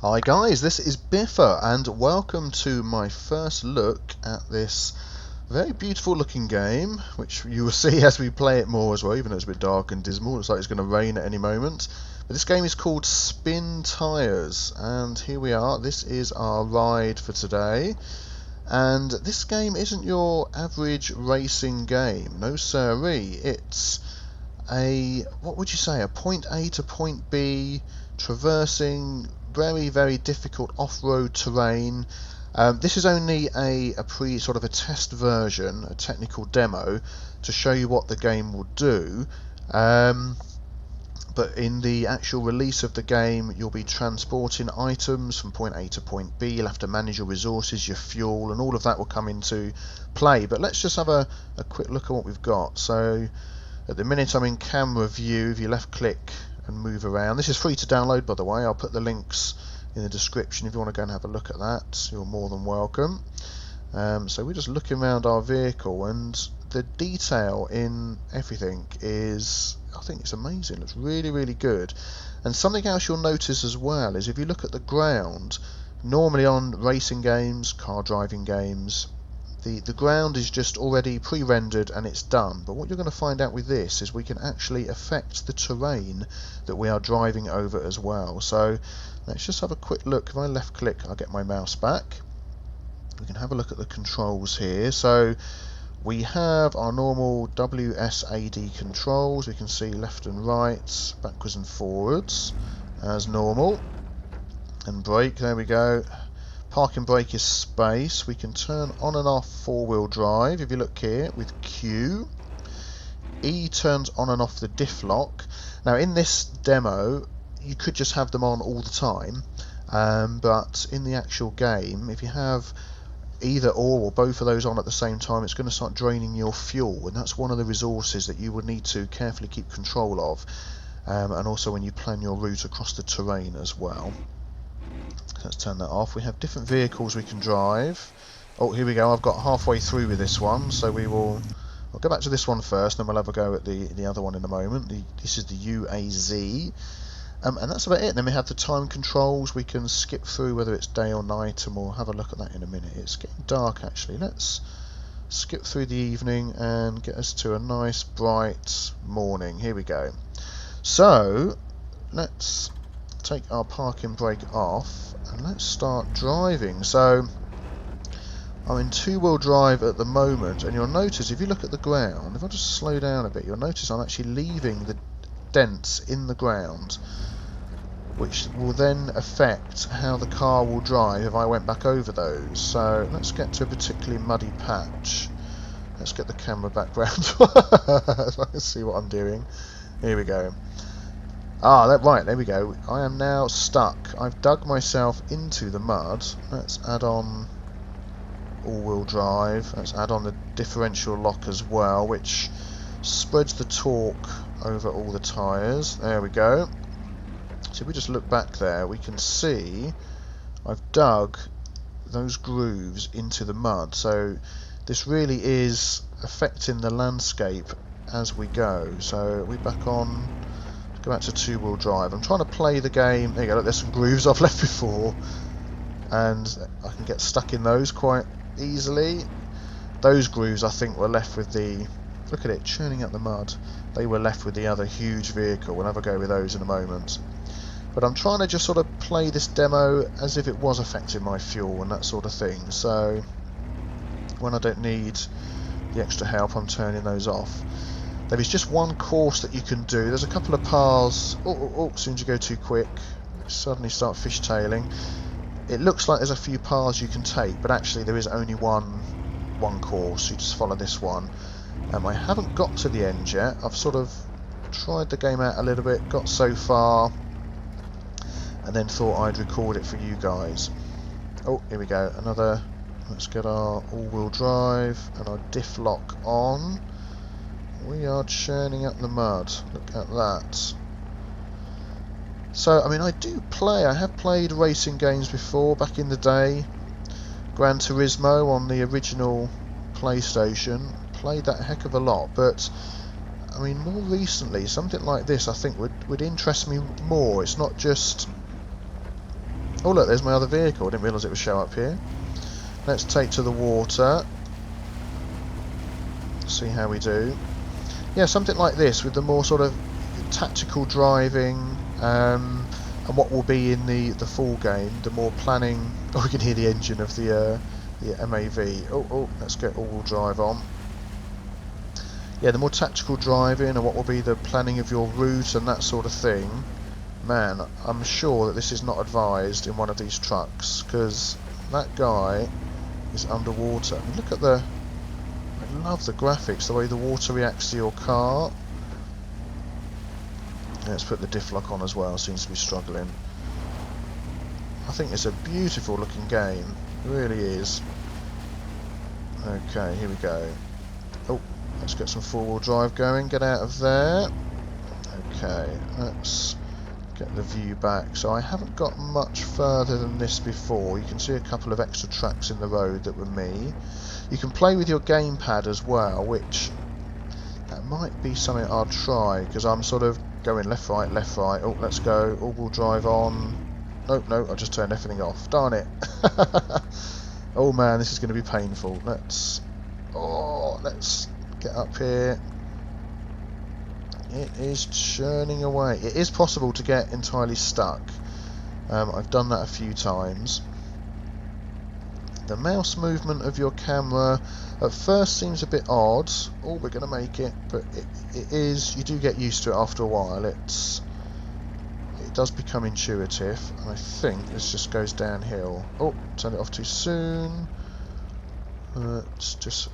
Hi guys, this is Biffa and welcome to my first look at this very beautiful looking game, which you will see as we play it more as well, even though it's a bit dark and dismal. Looks like it's going to rain at any moment. But this game is called Spintires, and here we are. This is our ride for today. And this game isn't your average racing game, no siree. It's what would you say, a point A to point B, traversing very difficult off-road terrain. This is only a test version, a technical demo to show you what the game will do. But in the actual release of the game, you'll be transporting items from point A to point B. You'll have to manage your resources, your fuel, and all of that will come into play. But let's just have a quick look at what we've got. So at the minute I'm in camera view. If you left click and move around, this is free to download, by the way. I'll put the links in the description if you want to go and have a look at that. You're more than welcome. So we're just looking around our vehicle, and the detail in everything is, I think it's amazing. It's really good. And something else you'll notice as well is if you look at the ground, normally on racing games, car driving games, the ground is just already pre-rendered and it's done. But what you're going to find out with this is we can actually affect the terrain that we are driving over as well. So let's just have a quick look. If I left click, I'll get my mouse back. We can have a look at the controls here. So we have our normal WSAD controls. We can see left and right, backwards and forwards as normal. And brake, there we go. Park and brake is space. We can turn on and off four-wheel drive. If you look here with Q. E turns on and off the diff lock. Now in this demo, you could just have them on all the time. But in the actual game, if you have either or both of those on at the same time, it's going to start draining your fuel, and that's one of the resources that you would need to carefully keep control of, and also when you plan your route across the terrain as well. Let's turn that off. We have different vehicles we can drive. Oh, here we go. I've got halfway through with this one, so I'll go back to this one first, then we'll have a go at the other one in a moment. This is the UAZ. And that's about it. Then we have the time controls. We can skip through whether it's day or night, and we'll have a look at that in a minute. It's getting dark actually. Let's skip through the evening and get us to a nice bright morning. Here we go. So let's take our parking brake off and let's start driving. So I'm in two-wheel drive at the moment, and you'll notice if you look at the ground, if I just slow down a bit, you'll notice I'm actually leaving the dents in the ground, which will then affect how the car will drive if I went back over those. So let's get to a particularly muddy patch. Let's get the camera back round so I can see what I'm doing. Here we go. Right, there we go. I am now stuck. I've dug myself into the mud. Let's add on all-wheel drive. Let's add on the differential lock as well, which spreads the torque over all the tyres. There we go. So if we just look back there, we can see I've dug those grooves into the mud. So this really is affecting the landscape as we go. So we're back on. Go back to two-wheel drive. I'm trying to play the game. There you go. Look, there's some grooves I've left before, and I can get stuck in those quite easily. Those grooves, I think, were left with the. Look at it, churning up the mud. They were left with the other huge vehicle. We'll have a go with those in a moment. But I'm trying to just sort of play this demo as if it was affecting my fuel and that sort of thing. So when I don't need the extra help, I'm turning those off. There is just one course that you can do. There's a couple of paths. As soon as you go too quick, you suddenly start fishtailing. It looks like there's a few paths you can take, but actually there is only one course. You just follow this one. I haven't got to the end yet. I've sort of tried the game out a little bit, got so far, and then thought I'd record it for you guys. Oh, here we go. Let's get our all-wheel drive and our diff lock on. We are churning up the mud. Look at that. So, I mean, I have played racing games before, back in the day. Gran Turismo on the original PlayStation. Played that a heck of a lot, but I mean, more recently, something like this I think would interest me more. It's not just Oh look, there's my other vehicle. I didn't realise it would show up here. Let's take to the water. See how we do. Yeah, something like this with the more sort of tactical driving, and what will be in the full game, the more planning. Oh, we can hear the engine of the MAV. Oh, let's get all-wheel drive on. Yeah, the more tactical driving and what will be the planning of your route and that sort of thing. Man, I'm sure that this is not advised in one of these trucks, because that guy is underwater. I mean, look at the... I love the graphics, the way the water reacts to your car. Let's put the diff lock on as well, seems to be struggling. I think it's a beautiful looking game, it really is. Okay, here we go. Oh, let's get some four-wheel drive going, get out of there. Okay, let's get the view back. So I haven't got much further than this before. You can see a couple of extra tracks in the road that were me. You can play with your gamepad as well, which that might be something I'll try, because I'm sort of going left, right. Oh, let's go. All-wheel drive on. Nope, no, I just turned everything off. Darn it. Oh man, this is going to be painful. Let's get up here. It is churning away. It is possible to get entirely stuck. I've done that a few times. The mouse movement of your camera at first seems a bit odd. Oh, we're going to make it, but it is. You do get used to it after a while. It does become intuitive, and I think this just goes downhill. Oh, turned it off too soon. Let's just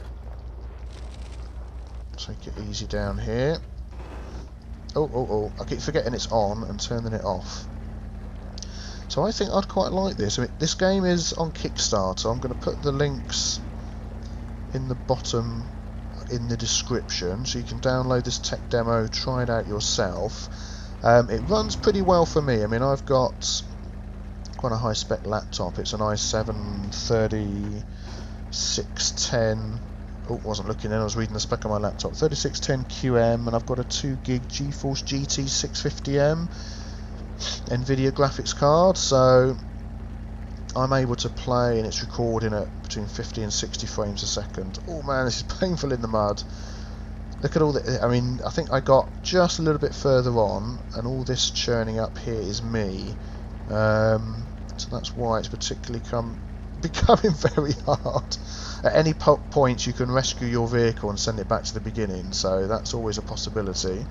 take it easy down here. Oh, I keep forgetting it's on and turning it off. So I think I'd quite like this. I mean, this game is on Kickstarter. I'm going to put the links in the bottom in the description, so you can download this tech demo, try it out yourself. It runs pretty well for me. I mean, I've got quite a high spec laptop. It's an i7 3610. Oh, wasn't looking in, I was reading the spec on my laptop. 3610 QM, and I've got a 2 gig GeForce GT 650M NVIDIA graphics card, so I'm able to play, and it's recording at between 50 and 60 frames a second. Oh man, this is painful in the mud. Look at all the... I mean, I think I got just a little bit further on, and all this churning up here is me. So that's why it's particularly becoming very hard. At any point you can rescue your vehicle and send it back to the beginning, so that's always a possibility.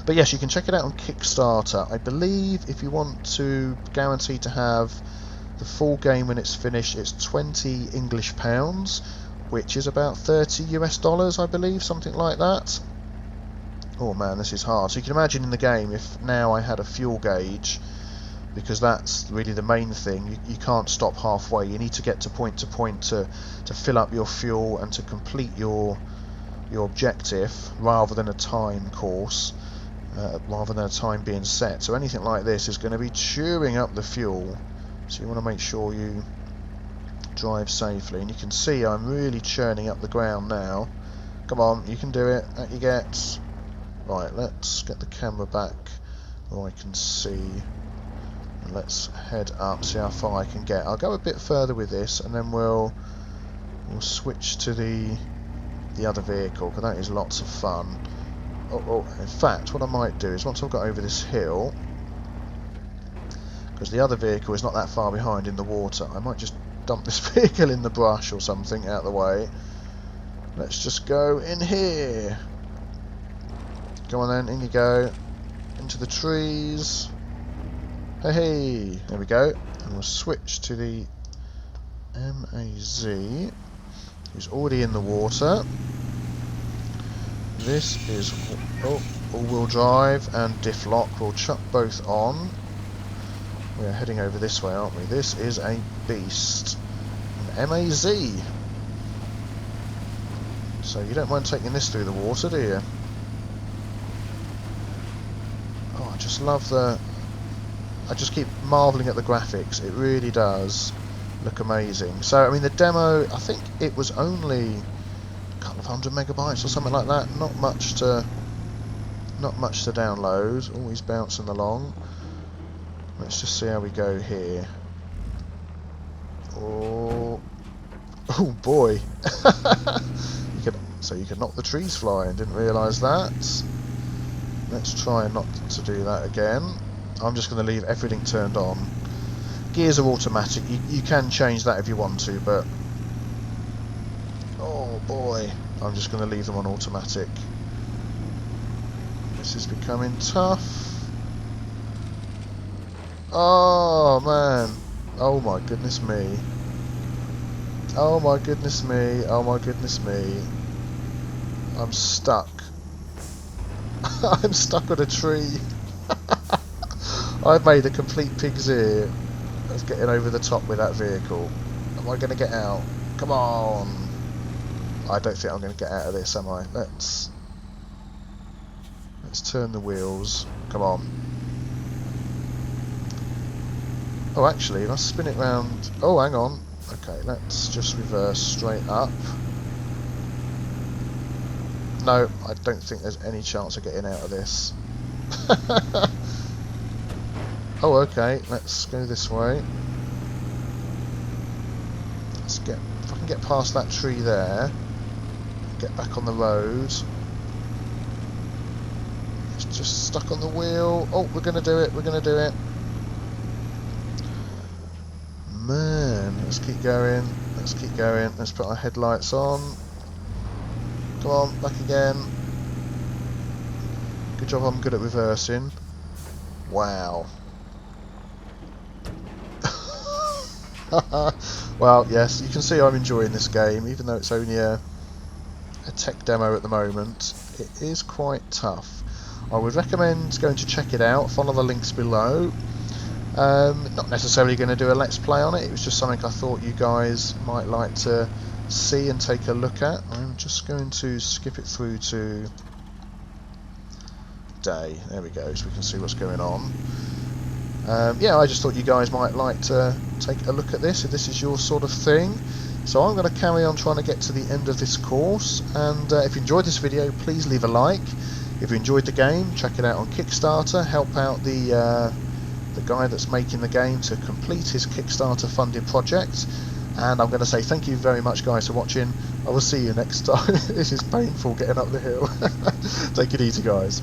But yes, you can check it out on Kickstarter. I believe if you want to guarantee to have the full game when it's finished, it's 20 English pounds, which is about 30 US dollars, I believe, something like that. Oh man, this is hard. So you can imagine in the game, if now I had a fuel gauge, because that's really the main thing, you can't stop halfway. You need to get to point to fill up your fuel and to complete your objective, rather than a time course. Rather than a time being set. So anything like this is going to be chewing up the fuel, so you want to make sure you drive safely. And you can see I'm really churning up the ground now. Come on, you can do it. That you get. Right, let's get the camera back where I can see, and let's head up, see how far I can get. I'll go a bit further with this, and then we'll switch to the other vehicle, because that is lots of fun. Oh, in fact, what I might do is, once I've got over this hill, because the other vehicle is not that far behind in the water, I might just dump this vehicle in the brush or something out of the way. Let's just go in here. Go on then, in you go. Into the trees. Hey, there we go. And we'll switch to the MAZ, who's already in the water. This is all-wheel drive and diff lock. We'll chuck both on. We are heading over this way, aren't we? This is a beast. An MAZ. So you don't mind taking this through the water, do you? Oh, I just love the... I just keep marvelling at the graphics. It really does look amazing. So, I mean, the demo, I think it was only... couple of 100 megabytes or something like that. Not much to download. Always bouncing along. Let's just see how we go here. Oh, oh boy! So you can knock the trees flying. Didn't realise that. Let's try not to do that again. I'm just going to leave everything turned on. Gears are automatic. You can change that if you want to, but oh boy, I'm just going to leave them on automatic. This is becoming tough. Oh man. Oh my goodness me. Oh my goodness me. Oh my goodness me. I'm stuck. I'm stuck on a tree. I've made a complete pig's ear of getting over the top with that vehicle. Am I going to get out? Come on. I don't think I'm going to get out of this, am I? Let's turn the wheels. Come on. Oh, actually, if I spin it round... Oh, hang on. Okay, let's just reverse straight up. No, I don't think there's any chance of getting out of this. Oh, okay, let's go this way. Let's get... If I can get past that tree there, get back on the road. It's just stuck on the wheel. Oh, we're going to do it, we're going to do it. Man, let's keep going, let's keep going, let's put our headlights on. Come on, back again. Good job I'm good at reversing. Wow. Well, yes, you can see I'm enjoying this game, even though it's only a tech demo at the moment. It is quite tough. I would recommend going to check it out, follow the links below. Not necessarily going to do a let's play on it, it was just something I thought you guys might like to see and take a look at. I'm just going to skip it through to day, there we go, so we can see what's going on. Yeah, I just thought you guys might like to take a look at this if this is your sort of thing. So I'm going to carry on trying to get to the end of this course, and if you enjoyed this video, please leave a like. If you enjoyed the game, check it out on Kickstarter, help out the guy that's making the game to complete his Kickstarter funded project. And I'm going to say thank you very much guys for watching. I will see you next time. This is painful getting up the hill. Take it easy guys.